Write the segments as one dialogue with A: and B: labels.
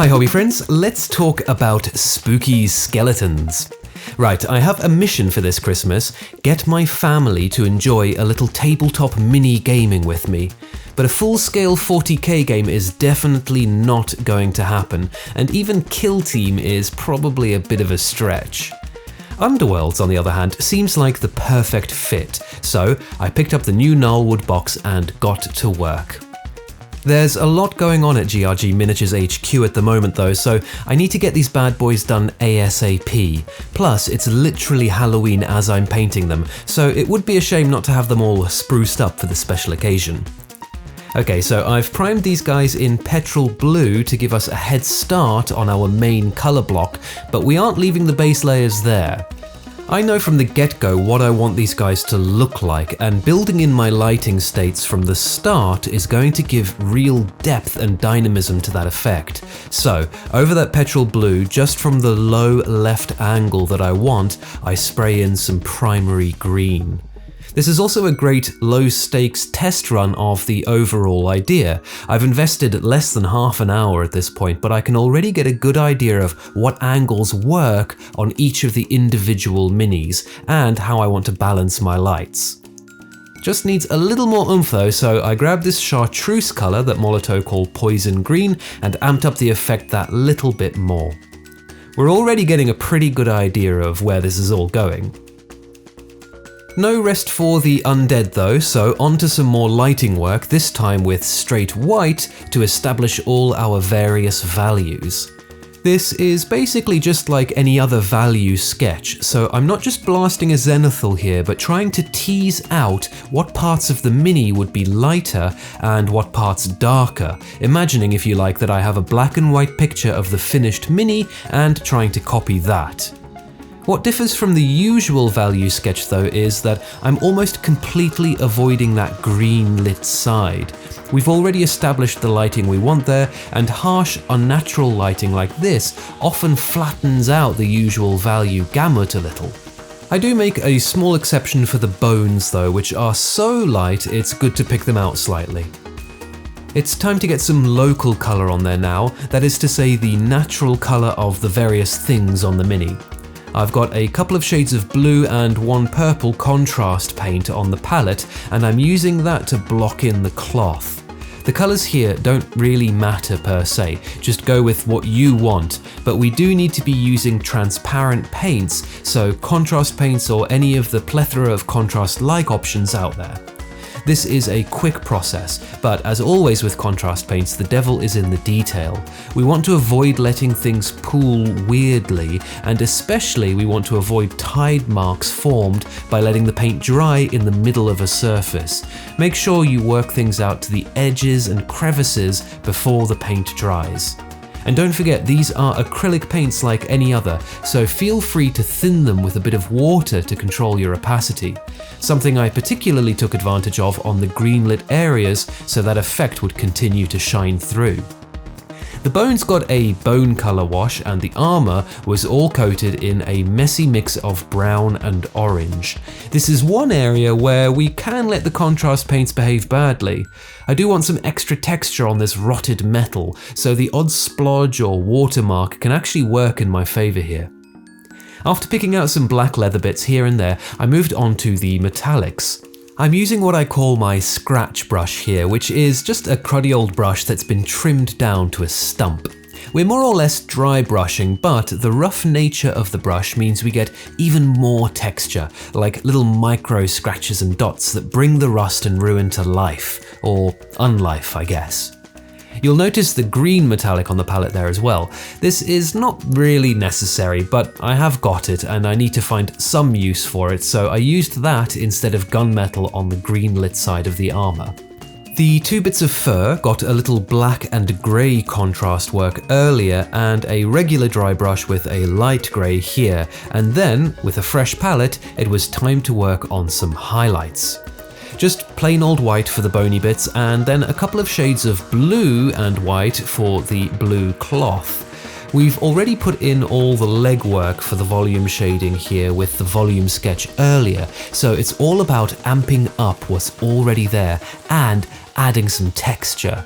A: Hi hobby friends, let's talk about spooky skeletons. Right, I have a mission for this Christmas, get my family to enjoy a little tabletop mini gaming with me. But a full-scale 40k game is definitely not going to happen, and even Kill Team is probably a bit of a stretch. Underworlds, on the other hand, seems like the perfect fit, so I picked up the new Gnarlwood box and got to work. There's a lot going on at GRG Miniatures HQ at the moment though, so I need to get these bad boys done ASAP. Plus, it's literally Halloween as I'm painting them, so it would be a shame not to have them all spruced up for the special occasion. Okay, so I've primed these guys in Petrol Blue to give us a head start on our main colour block, but we aren't leaving the base layers there. I know from the get-go what I want these guys to look like, and building in my lighting states from the start is going to give real depth and dynamism to that effect. So, over that Petrol Blue, just from the low left angle that I want, I spray in some primary green. This is also a great low-stakes test run of the overall idea. I've invested less than half an hour at this point, but I can already get a good idea of what angles work on each of the individual minis, and how I want to balance my lights. Just needs a little more oomph though, so I grabbed this Chartreuse colour that Molotow called Poison Green and amped up the effect that little bit more. We're already getting a pretty good idea of where this is all going. No rest for the undead though, so onto some more lighting work, this time with straight white to establish all our various values. This is basically just like any other value sketch, so I'm not just blasting a zenithal here, but trying to tease out what parts of the mini would be lighter and what parts darker, imagining if you like that I have a black and white picture of the finished mini and trying to copy that. What differs from the usual value sketch though is that I'm almost completely avoiding that green lit side. We've already established the lighting we want there, and harsh, unnatural lighting like this often flattens out the usual value gamut a little. I do make a small exception for the bones though, which are so light it's good to pick them out slightly. It's time to get some local colour on there now, that is to say the natural colour of the various things on the mini. I've got a couple of shades of blue and one purple contrast paint on the palette, and I'm using that to block in the cloth. The colours here don't really matter per se, just go with what you want, but we do need to be using transparent paints, so contrast paints or any of the plethora of contrast-like options out there. This is a quick process, but as always with contrast paints, the devil is in the detail. We want to avoid letting things pool weirdly, and especially we want to avoid tide marks formed by letting the paint dry in the middle of a surface. Make sure you work things out to the edges and crevices before the paint dries. And don't forget, these are acrylic paints like any other, so feel free to thin them with a bit of water to control your opacity. Something I particularly took advantage of on the green-lit areas so that effect would continue to shine through. The bones got a bone colour wash, and the armour was all coated in a messy mix of brown and orange. This is one area where we can let the contrast paints behave badly. I do want some extra texture on this rotted metal, so the odd splodge or watermark can actually work in my favour here. After picking out some black leather bits here and there, I moved on to the metallics. I'm using what I call my scratch brush here, which is just a cruddy old brush that's been trimmed down to a stump. We're more or less dry brushing, but the rough nature of the brush means we get even more texture, like little micro scratches and dots that bring the rust and ruin to life, or unlife, I guess. You'll notice the green metallic on the palette there as well. This is not really necessary, but I have got it and I need to find some use for it, so I used that instead of gunmetal on the green lit side of the armour. The two bits of fur got a little black and grey contrast work earlier, and a regular dry brush with a light grey here, and then, with a fresh palette, it was time to work on some highlights. Just plain old white for the bony bits, and then a couple of shades of blue and white for the blue cloth. We've already put in all the legwork for the volume shading here with the volume sketch earlier, so it's all about amping up what's already there and adding some texture.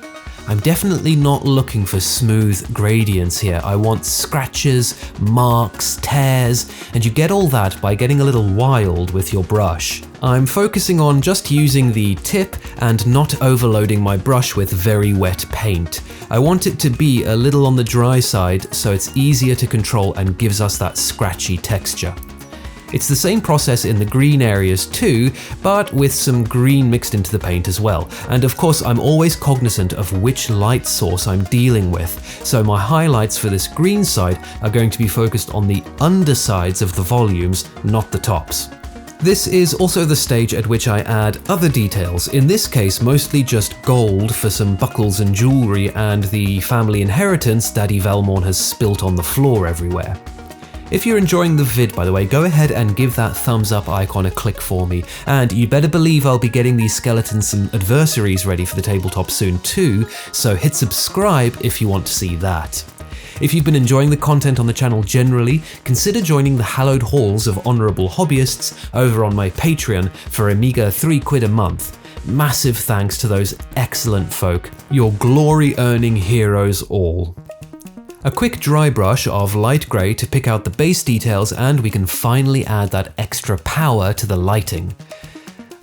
A: I'm definitely not looking for smooth gradients here. I want scratches, marks, tears, and you get all that by getting a little wild with your brush. I'm focusing on just using the tip and not overloading my brush with very wet paint. I want it to be a little on the dry side so it's easier to control and gives us that scratchy texture. It's the same process in the green areas too, but with some green mixed into the paint as well. And of course, I'm always cognizant of which light source I'm dealing with. So my highlights for this green side are going to be focused on the undersides of the volumes, not the tops. This is also the stage at which I add other details, in this case mostly just gold for some buckles and jewellery and the family inheritance Daddy Velmorn has spilt on the floor everywhere. If you're enjoying the vid, by the way, go ahead and give that thumbs up icon a click for me, and you better believe I'll be getting these skeletons some adversaries ready for the tabletop soon too, so hit subscribe if you want to see that. If you've been enjoying the content on the channel generally, consider joining the hallowed halls of honourable hobbyists over on my Patreon for a meagre £3 a month. Massive thanks to those excellent folk, your glory-earning heroes all. A quick dry brush of light grey to pick out the base details, and we can finally add that extra power to the lighting.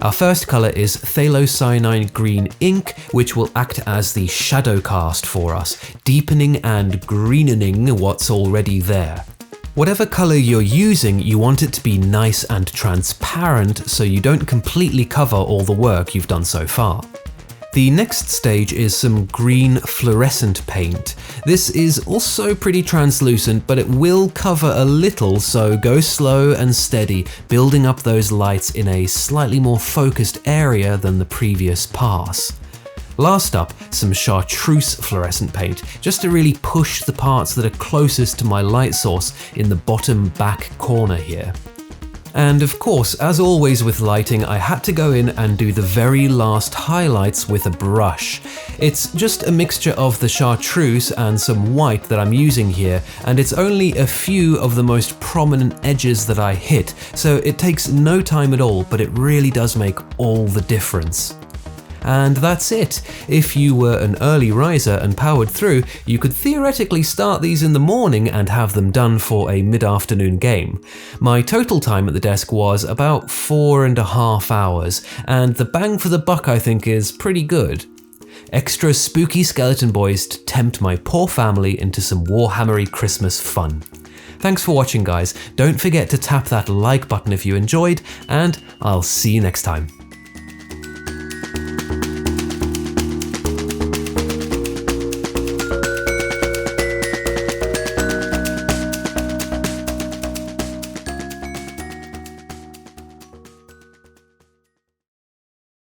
A: Our first colour is Phthalocyanine green ink, which will act as the shadow cast for us, deepening and greenening what's already there. Whatever colour you're using, you want it to be nice and transparent so you don't completely cover all the work you've done so far. The next stage is some green fluorescent paint. This is also pretty translucent, but it will cover a little, so go slow and steady, building up those lights in a slightly more focused area than the previous pass. Last up, some Chartreuse fluorescent paint, just to really push the parts that are closest to my light source in the bottom back corner here. And of course, as always with lighting, I had to go in and do the very last highlights with a brush. It's just a mixture of the Chartreuse and some white that I'm using here, and it's only a few of the most prominent edges that I hit, so it takes no time at all, but it really does make all the difference. And that's it. If you were an early riser and powered through, you could theoretically start these in the morning and have them done for a mid-afternoon game. My total time at the desk was about 4.5 hours, and the bang for the buck I think is pretty good. Extra spooky skeleton boys to tempt my poor family into some Warhammery Christmas fun. Thanks for watching guys, don't forget to tap that like button if you enjoyed, and I'll see you next time.